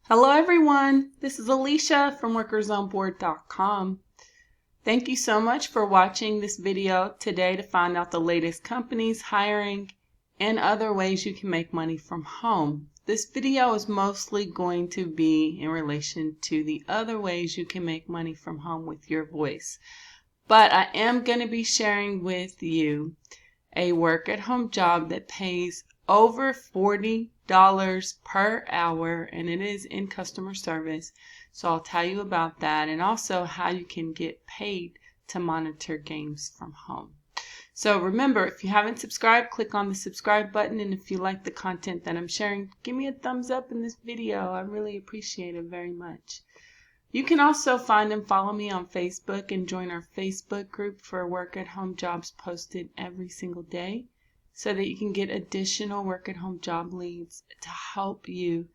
Hello everyone, this is Alicia from workersonboard.com. Thank you so much for watching this video today to find out the latest companies, hiring, and other ways you can make money from home. This video is mostly going to be in relation to the other ways you can make money from home with your voice. But I am going to be sharing with you a work-at-home job that pays over $40 per hour, and it is in customer service. So I'll tell you about that and also how you can get paid to monitor games from home. So remember, if you haven't subscribed, click on the subscribe button, and if you like the content that I'm sharing, give me a thumbs up in this video. I really appreciate it very much. You can also find and follow me on Facebook and join our Facebook group for work-at-home jobs posted every single day, so that you can get additional work-at-home job leads to help you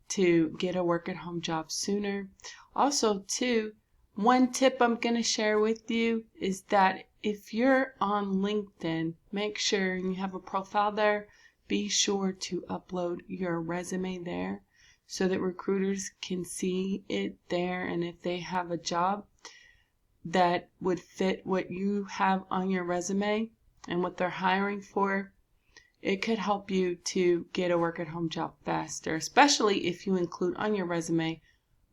to get a work-at-home job sooner. Also, too, one tip I'm going to share with you is that if you're on LinkedIn, make sure you have a profile there. Be sure to upload your resume there so that recruiters can see it there, and if they have a job that would fit what you have on your resume and what they're hiring for, it could help you to get a work-at-home job faster, especially if you include on your resume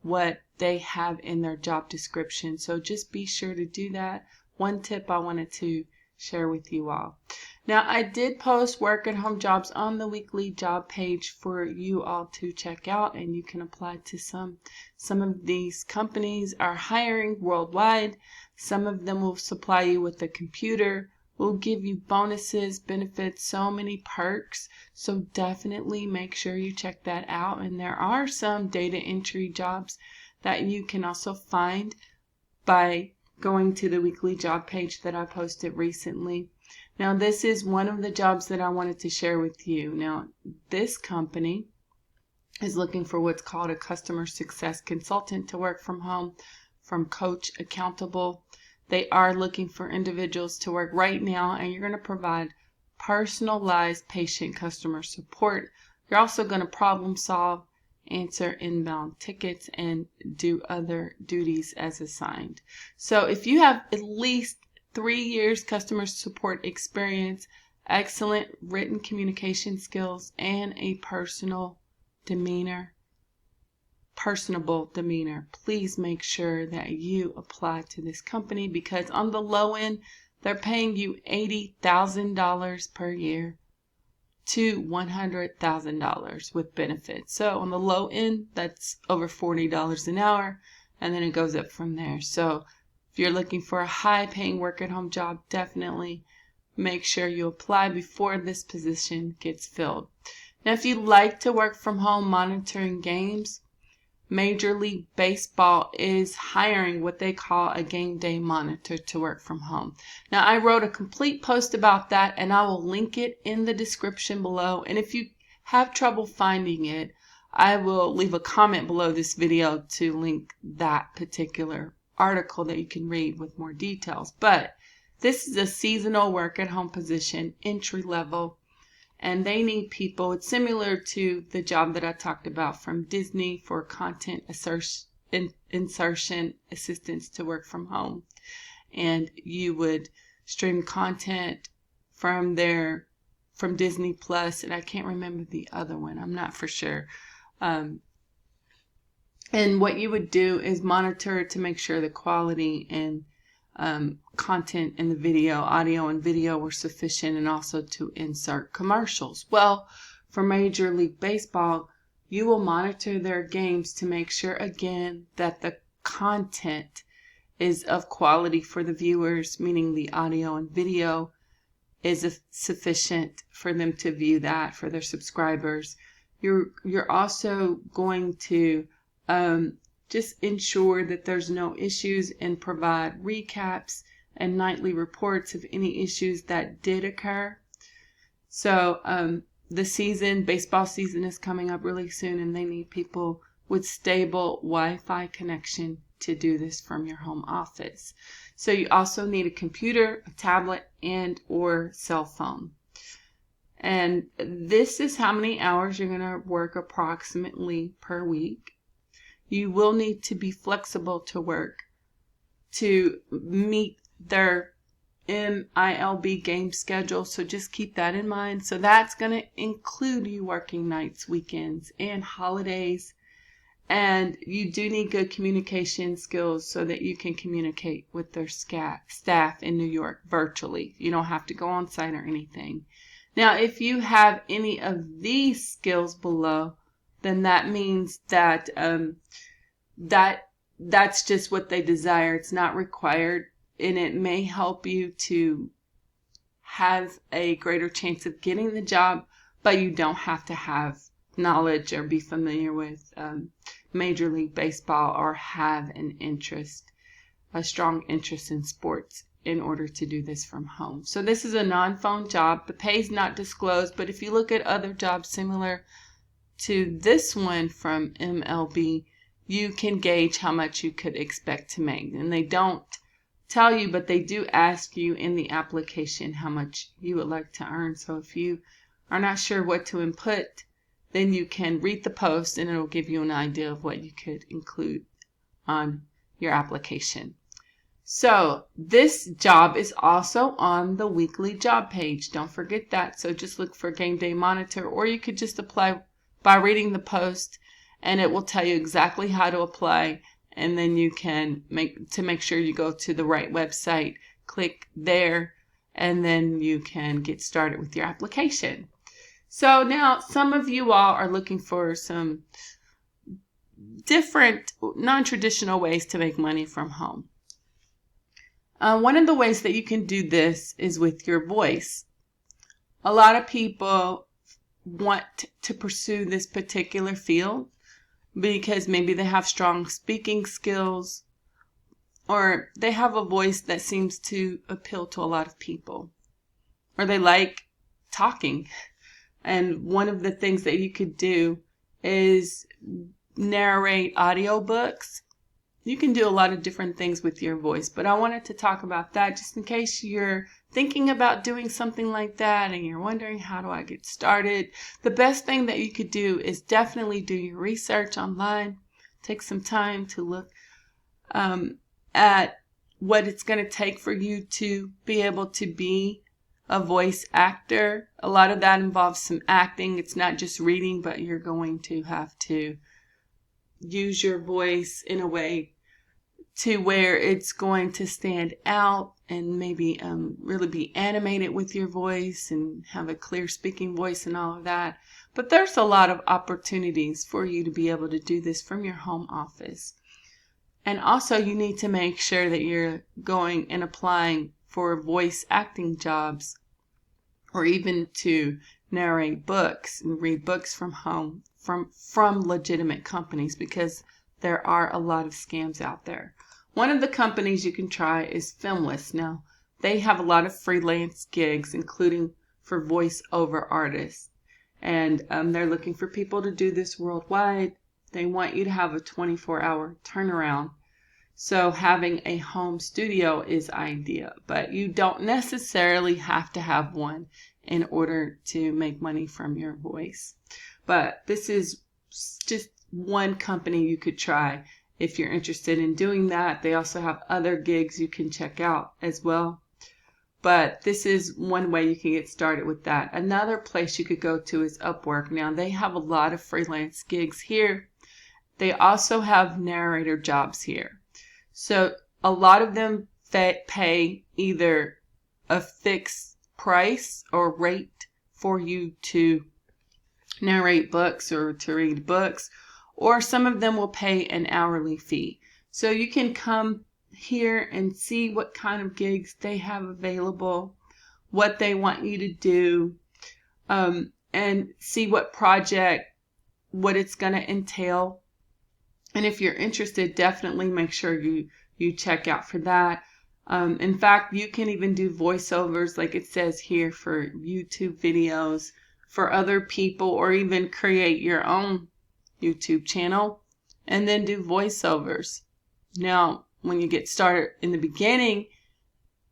what they have in their job description. So just be sure to do that. One tip I wanted to share with you all. Now, I did post work-at-home jobs on the weekly job page for you all to check out, and you can apply to some. Some of these companies are hiring worldwide. Some of them will supply you with a computer, will give you bonuses, benefits, so many perks. So definitely make sure you check that out. And there are some data entry jobs that you can also find by going to the weekly job page that I posted recently. Now, this is one of the jobs that I wanted to share with you. Now, this company is looking for what's called a customer success consultant to work from home, from Coach Accountable. They are looking for individuals to work right now, and you're going to provide personalized patient customer support. You're also going to problem solve, answer inbound tickets, and do other duties as assigned. So if you have at least 3 years customer support experience, excellent written communication skills, and a personable demeanor, please make sure that you apply to this company, because on the low end, they're paying you $80,000 per year to $100,000 with benefits. So on the low end, that's over $40 an hour, and then it goes up from there. So if you're looking for a high-paying work-at-home job, definitely make sure you apply before this position gets filled. Now, if you like to work from home monitoring games, Major League Baseball is hiring what they call a game day monitor to work from home. Now, I wrote a complete post about that, and I will link it in the description below. And if you have trouble finding it, I will leave a comment below this video to link that particular article that you can read with more details. But this is a seasonal work at home position, entry level, and they need people. It's similar to the job that I talked about from Disney for content insertion assistance to work from home. And you would stream content from Disney Plus, and I can't remember the other one. I'm not for sure. And what you would do is monitor to make sure the quality and content in the video, audio and video, were sufficient, and also to insert commercials. Well, for Major League Baseball, you will monitor their games to make sure, again, that the content is of quality for the viewers, meaning the audio and video is sufficient for them to view that for their subscribers. You're also going to just ensure that there's no issues and provide recaps and nightly reports of any issues that did occur. So the baseball season is coming up really soon, and they need people with stable Wi-Fi connection to do this from your home office. So you also need a computer, a tablet, and or cell phone. And this is how many hours you're going to work approximately per week. you will need to be flexible to work to meet their MILB game schedule. So just keep that in mind. So that's going to include you working nights, weekends, and holidays. And you do need good communication skills so that you can communicate with their staff in New York virtually. You don't have to go on site or anything. Now, if you have any of these skills below, then that means that that's just what they desire. It's not required, and it may help you to have a greater chance of getting the job, but you don't have to have knowledge or be familiar with Major League Baseball or have a strong interest in sports in order to do this from home. So this is a non-phone job. The pay is not disclosed, but if you look at other jobs similar to this one from MLB, you can gauge how much you could expect to make. And they don't tell you, but they do ask you in the application how much you would like to earn. So if you are not sure what to input, then you can read the post and it'll give you an idea of what you could include on your application. So this job is also on the weekly job page. Don't forget that. So just look for Game Day Monitor, or you could just apply by reading the post, and it will tell you exactly how to apply. And then you can make sure you go to the right website, click there, and then you can get started with your application. So now some of you all are looking for some different non-traditional ways to make money from home. One of the ways that you can do this is with your voice. A lot of people want to pursue this particular field because maybe they have strong speaking skills, or they have a voice that seems to appeal to a lot of people, or they like talking. And one of the things that you could do is narrate audiobooks. You can do a lot of different things with your voice, but I wanted to talk about that just in case you're thinking about doing something like that and you're wondering, how do I get started? The best thing that you could do is definitely do your research online. Take some time to look at what it's going to take for you to be able to be a voice actor. A lot of that involves some acting. It's not just reading, but you're going to have to use your voice in a way to where it's going to stand out, and maybe really be animated with your voice and have a clear speaking voice and all of that. But there's a lot of opportunities for you to be able to do this from your home office. And also you need to make sure that you're going and applying for voice acting jobs, or even to narrate books and read books from home from legitimate companies, because there are a lot of scams out there. One of the companies you can try is Filmless. Now, they have a lot of freelance gigs, including for voiceover artists. And they're looking for people to do this worldwide. They want you to have a 24-hour turnaround. So having a home studio is ideal, but you don't necessarily have to have one in order to make money from your voice. But this is just one company you could try if you're interested in doing that. They also have other gigs you can check out as well. But this is one way you can get started with that. Another place you could go to is Upwork. Now, they have a lot of freelance gigs here. They also have narrator jobs here. So a lot of them pay either a fixed price or rate for you to narrate books or to read books, or some of them will pay an hourly fee. So you can come here and see what kind of gigs they have available, what they want you to do, and see what project, what it's going to entail. And if you're interested, definitely make sure you check out for that. In fact, you can even do voiceovers, like it says here, for YouTube videos for other people, or even create your own YouTube channel and then do voiceovers. Now, when you get started in the beginning,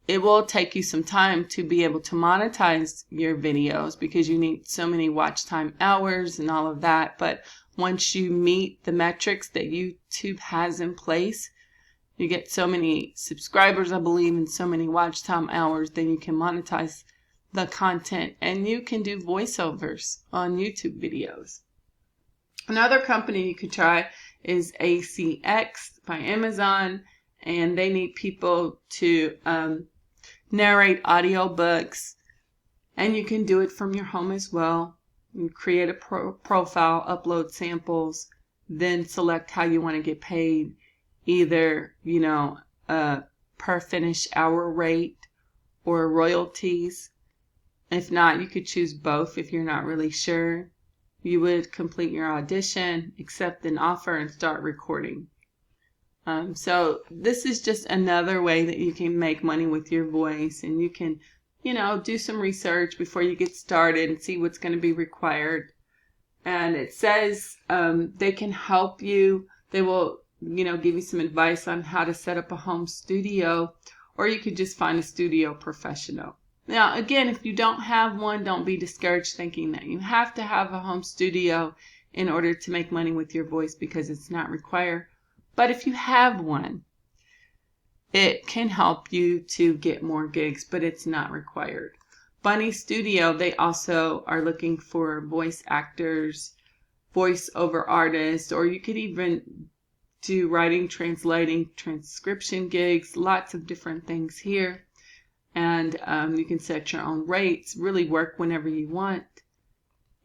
it will take you some time to be able to monetize your videos because you need so many watch time hours and all of that. But once you meet the metrics that YouTube has in place, you get so many subscribers, I believe, and so many watch time hours, then you can monetize the content and you can do voiceovers on YouTube videos. Another company you could try is ACX by Amazon, and they need people to narrate audiobooks, and you can do it from your home as well. You create a profile, upload samples, then select how you want to get paid, either, per finished hour rate or royalties. If not, you could choose both if you're not really sure. You would complete your audition, accept an offer, and start recording. So this is just another way that you can make money with your voice, and you can, do some research before you get started and see what's going to be required. And it says they can help you. They will, give you some advice on how to set up a home studio, or you could just find a studio professional. Now, again, if you don't have one, don't be discouraged thinking that you have to have a home studio in order to make money with your voice, because it's not required. But if you have one, it can help you to get more gigs, but it's not required. Bunny Studio, they also are looking for voice actors, voiceover artists, or you could even do writing, translating, transcription gigs, lots of different things here. And you can set your own rates, really work whenever you want,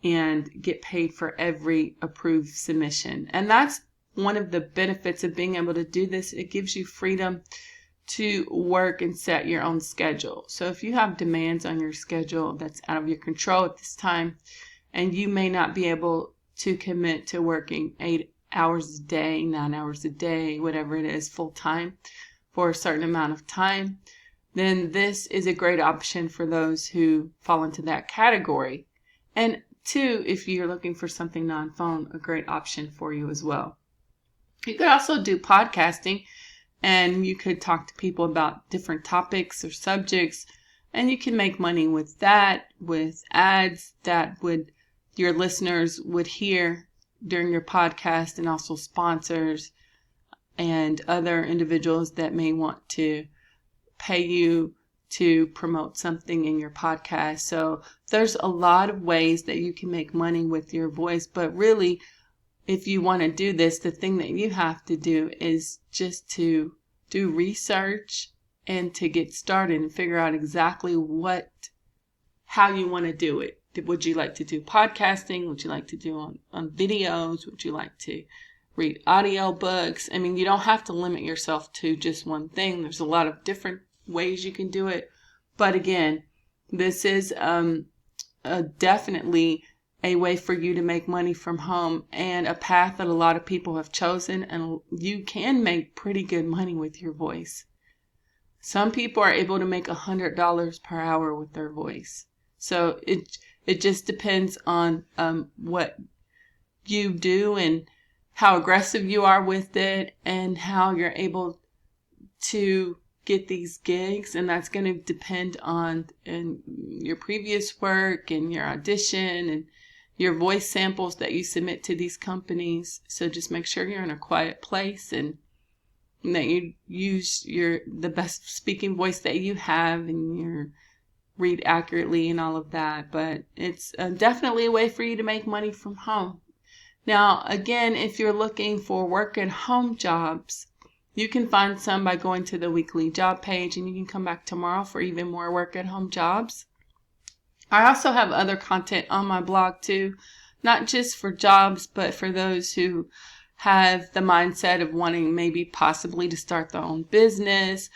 and get paid for every approved submission. And that's one of the benefits of being able to do this. It gives you freedom to work and set your own schedule. So if you have demands on your schedule that's out of your control at this time, and you may not be able to commit to working 8 hours a day, 9 hours a day, whatever it is, full time for a certain amount of time, then this is a great option for those who fall into that category. And two, if you're looking for something non-phone, a great option for you as well. You could also do podcasting, and you could talk to people about different topics or subjects, and you can make money with that, with ads that your listeners would hear during your podcast, and also sponsors and other individuals that may want to pay you to promote something in your podcast. So there's a lot of ways that you can make money with your voice, but really, if you want to do this, the thing that you have to do is just to do research and to get started and figure out exactly how you want to do it. Would you like to do podcasting? Would you like to do on videos? Would you like to read audio books? I mean, you don't have to limit yourself to just one thing. There's a lot of different ways you can do it. But again, this is definitely a way for you to make money from home, and a path that a lot of people have chosen, and you can make pretty good money with your voice. Some people are able to make $100 per hour with their voice. So it just depends on what you do and how aggressive you are with it, and how you're able to get these gigs. And that's going to depend on your previous work and your audition and your voice samples that you submit to these companies. So just make sure you're in a quiet place and that you use the best speaking voice that you have, and you read accurately and all of that. But it's definitely a way for you to make money from home. Now, again, if you're looking for work at home jobs, you can find some by going to the weekly job page, and you can come back tomorrow for even more work at home jobs. I also have other content on my blog too, not just for jobs, but for those who have the mindset of wanting maybe possibly to start their own business.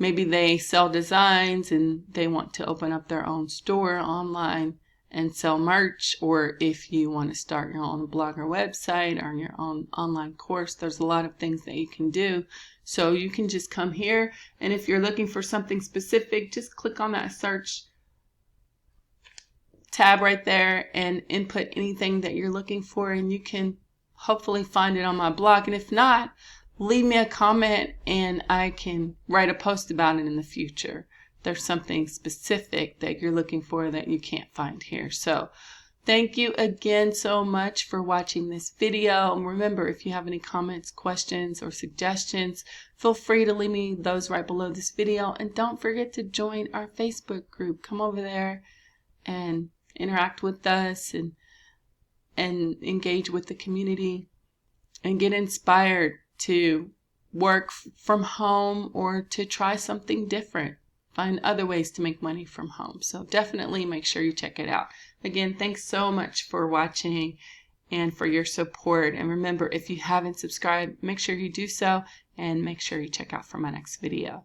Maybe they sell designs and they want to open up their own store online and sell merch. Or if you want to start your own blog or website or your own online course, there's a lot of things that you can do. So you can just come here, and if you're looking for something specific, just click on that search tab right there and input anything that you're looking for, and you can hopefully find it on my blog. And if not, leave me a comment and I can write a post about it in the future. There's something specific that you're looking for that you can't find here. So Thank you again so much for watching this video. And remember, if you have any comments, questions, or suggestions, feel free to leave me those right below this video. And don't forget to join our Facebook group. Come over there and interact with us and engage with the community and get inspired to work from home or to try something different. Find other ways to make money from home. So definitely make sure you check it out. Again, thanks so much for watching and for your support. And remember, if you haven't subscribed, make sure you do so and make sure you check out for my next video.